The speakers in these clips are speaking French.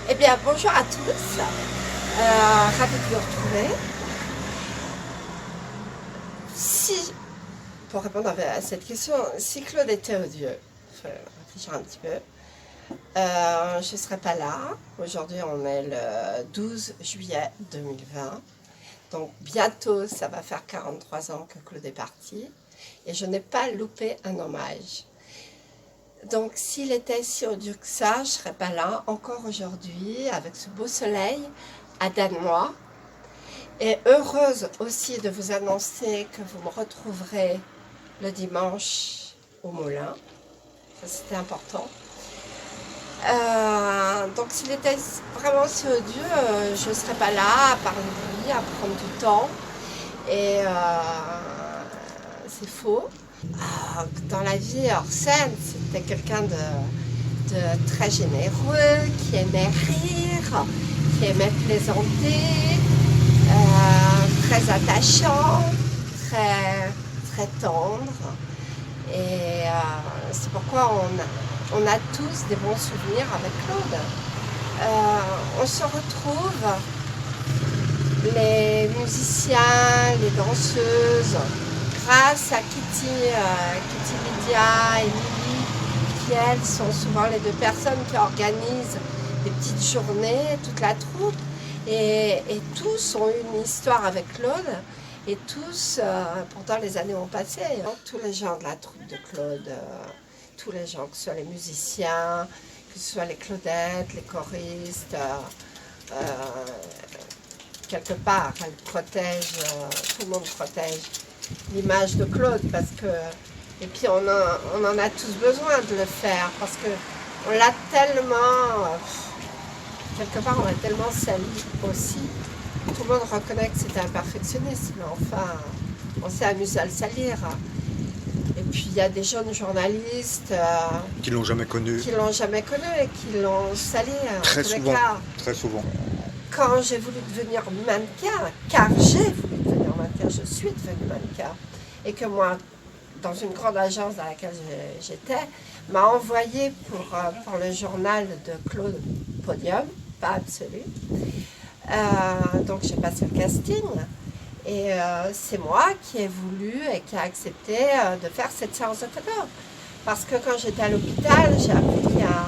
Eh bien, bonjour à tous. Ravi de vous retrouver. Si, pour répondre à cette question, si Claude était odieux, il faut réfléchir un petit peu, je ne serais pas là. Aujourd'hui, on est le 12 juillet 2020. Donc, bientôt, ça va faire 43 ans que Claude est parti. Et je n'ai pas loupé un hommage. Donc, s'il était si odieux que ça, je ne serais pas là encore aujourd'hui avec ce beau soleil à Danois. Et heureuse aussi de vous annoncer que vous me retrouverez le dimanche au Moulin. Ça, c'était important. Donc, s'il était vraiment si odieux, je ne serais pas là à parler de lui, à prendre du temps. Et c'est faux. Dans la vie hors scène, c'était quelqu'un de très généreux, qui aimait rire, qui aimait plaisanter, très attachant, très tendre. Et c'est pourquoi on a tous des bons souvenirs avec Claude. On se retrouve, les musiciens, les danseuses, grâce à Kitty Lydia et Lily, qui elles sont souvent les deux personnes qui organisent des petites journées, toute la troupe, et tous ont eu une histoire avec Claude, et tous, pourtant les années ont passé, hein. Tous les gens de la troupe de Claude, tous les gens, que ce soit les musiciens, que ce soit les Claudettes, les choristes, quelque part, elle protège, tout le monde protège l'image de Claude, parce que, et puis on en a tous besoin de le faire, parce que on l'a tellement, quelque part on l'a tellement sali aussi. Tout le monde reconnaît que c'était un perfectionniste, mais enfin, on s'est amusé à le salir. Et puis il y a des jeunes journalistes qui l'ont jamais connu, et qui l'ont sali. Très souvent. Quand j'ai voulu devenir mannequin, car j'ai voulu devenir mannequin, je suis devenue mannequin, et que moi, dans une grande agence dans laquelle j'étais, m'a envoyé pour le journal de Claude Podium, pas Absolu. Donc j'ai passé le casting, et c'est moi qui ai voulu et qui a accepté de faire cette séance de photo. Parce que quand j'étais à l'hôpital, j'ai appris qu'il y a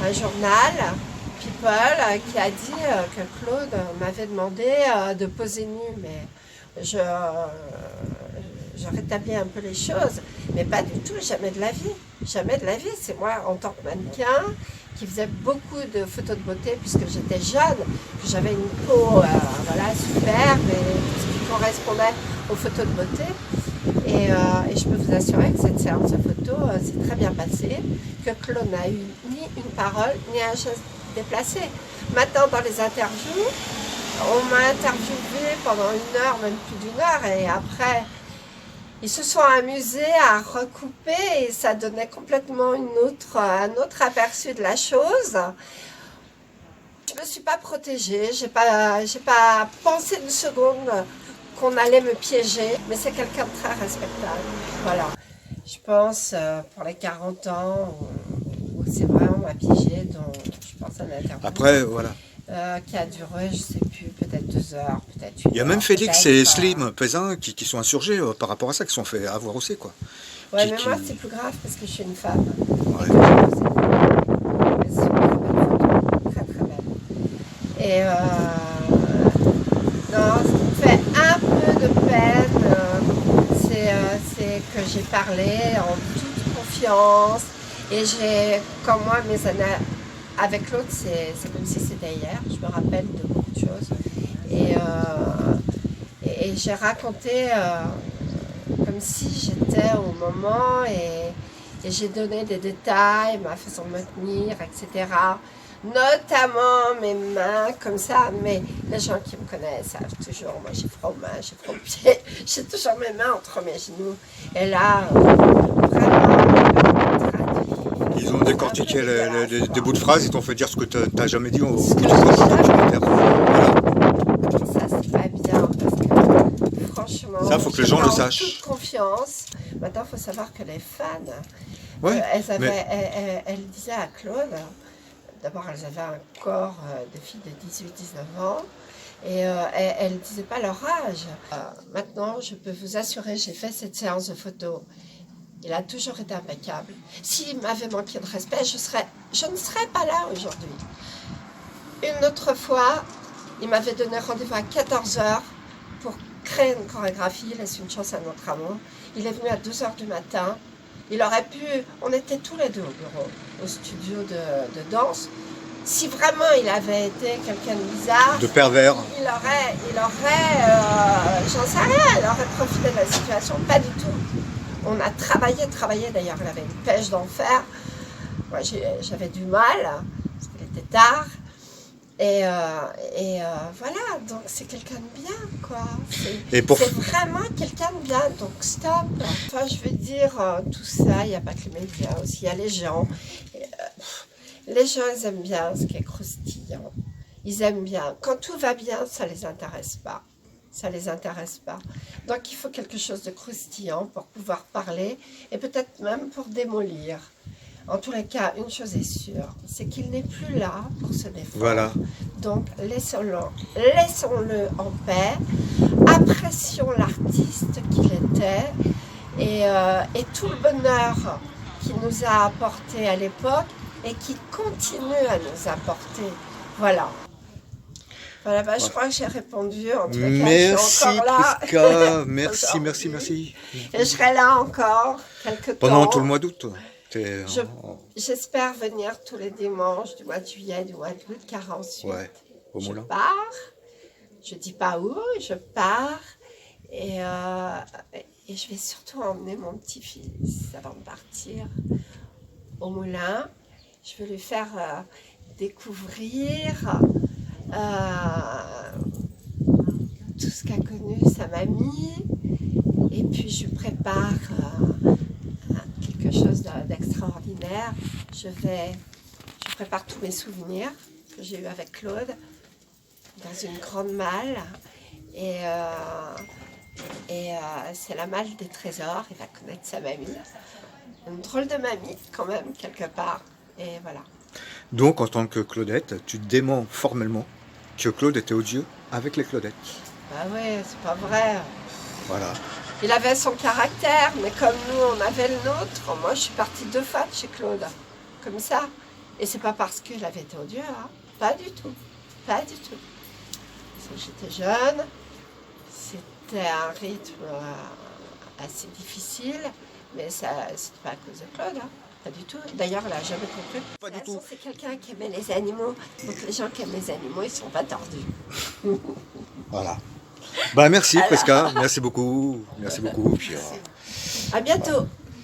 un journal, People, qui a dit que Claude m'avait demandé de poser nu, mais je rétablis un peu les choses, mais pas du tout, jamais de la vie. Jamais de la vie. C'est moi, en tant que mannequin, qui faisait beaucoup de photos de beauté, puisque j'étais jeune, que j'avais une peau superbe, et ce qui correspondait aux photos de beauté. Et je peux vous assurer que cette séance de photos s'est très bien passée, que Claude n'a eu ni une parole, ni un geste déplacé. Maintenant, dans les interviews, on m'a interviewé pendant 1 heure, même plus d'1 heure, et après, ils se sont amusés à recouper, et ça donnait complètement un autre aperçu de la chose. Je ne me suis pas protégée, j'ai pas pensé une seconde qu'on allait me piéger, mais c'est quelqu'un de très respectable. Voilà. Je pense, pour les 40 ans, où c'est vraiment m'a piégé, donc je pense à l'interview. Après, voilà. Qui a duré, je ne sais plus, peut-être 2 heures, peut-être 1 heure. Il y a même Félix et Slim Pézin qui sont insurgés par rapport à ça, qui sont fait avoir aussi, quoi. Ouais, mais moi c'est plus grave parce que je suis une femme. Ouais. Et c'est une très belle photo, très très belle. Et non, ce qui me fait un peu de peine, c'est que j'ai parlé en toute confiance, et comme moi, mes années avec l'autre, c'est comme si c'était hier, je me rappelle de beaucoup de choses, et j'ai raconté comme si j'étais au moment, et j'ai donné des détails, ma façon de me tenir, etc. Notamment mes mains, comme ça, mais les gens qui me connaissent savent toujours, moi j'ai froid aux mains, j'ai froid aux pieds, j'ai toujours mes mains entre mes genoux. Et là, vraiment, traduit. Ils ont décortiqué des bouts de phrases, ils t'ont fait dire ce que tu n'as jamais dit au Ce que bout du j'ai documentaire. Voilà. Ça, c'est pas bien, parce que franchement, Ça, faut que les gens le en sachent. toute confiance. Maintenant, il faut savoir que les fans, Ouais, elles disaient à Claude, D'abord, elles avaient un corps de filles de 18-19 ans. Et elles ne disaient pas leur âge. Maintenant, je peux vous assurer, j'ai fait cette séance de photos. Il a toujours été impeccable. S'il m'avait manqué de respect, je ne serais pas là aujourd'hui. Une autre fois, il m'avait donné rendez-vous à 14h pour créer une chorégraphie, laisse une chance à notre amour. Il est venu à 2h du matin. Il aurait pu... On était tous les deux au bureau, au studio de danse. Si vraiment il avait été quelqu'un de bizarre, de pervers, il aurait j'en sais rien, il aurait profité de la situation, pas du tout. On a travaillé, d'ailleurs, il avait une pêche d'enfer. Moi, j'avais du mal, parce qu'il était tard. Et voilà, donc c'est quelqu'un de bien, quoi. C'est vraiment quelqu'un de bien, donc stop. Enfin, je veux dire, tout ça, il n'y a pas que les médias, aussi, il y a les gens. Les gens, ils aiment bien ce qui est croustillant. Ils aiment bien. Quand tout va bien, ça ne les intéresse pas. Ça ne les intéresse pas. Donc, il faut quelque chose de croustillant pour pouvoir parler et peut-être même pour démolir. En tous les cas, une chose est sûre, c'est qu'il n'est plus là pour se défendre. Voilà. Donc, laissons-le en paix. Apprécions l'artiste qu'il était et tout le bonheur qu'il nous a apporté à l'époque et qui continue à nous apporter. Voilà. Voilà, bah, je crois que j'ai répondu. En tous les cas, merci, je suis encore là. Prisca. Merci. Et je serai là encore quelques temps. Pendant tout le mois d'août. J'espère venir tous les dimanches du mois de juillet, du mois d'août, car ensuite au Moulin. Je pars. Je dis pas où, je pars. Et je vais surtout emmener mon petit-fils avant de partir au Moulin. Je veux lui faire découvrir tout ce qu'a connu sa mamie. Et puis je prépare quelque chose d'extraordinaire. Je prépare tous mes souvenirs que j'ai eu avec Claude dans une grande malle. Et c'est la malle des trésors. Il va connaître sa mamie. Une drôle de mamie quand même, quelque part. Et voilà. Donc, en tant que Claudette, tu démens formellement que Claude était odieux avec les Claudettes. Bah ouais, c'est pas vrai. Voilà. Il avait son caractère, mais comme nous, on avait le nôtre. Moi, je suis partie 2 fois de chez Claude. Comme ça. Et c'est pas parce qu'il avait été odieux, hein. Pas du tout. Pas du tout. J'étais jeune. C'était un rythme assez difficile. Mais ça, c'était pas à cause de Claude, hein. Pas du tout. D'ailleurs, elle n'a jamais compris. Pas du tout. C'est quelqu'un qui aimait les animaux. Donc les gens qui aiment les animaux, ils sont pas tordus. Voilà. Bah merci Prisca, merci beaucoup. Puis, à bientôt.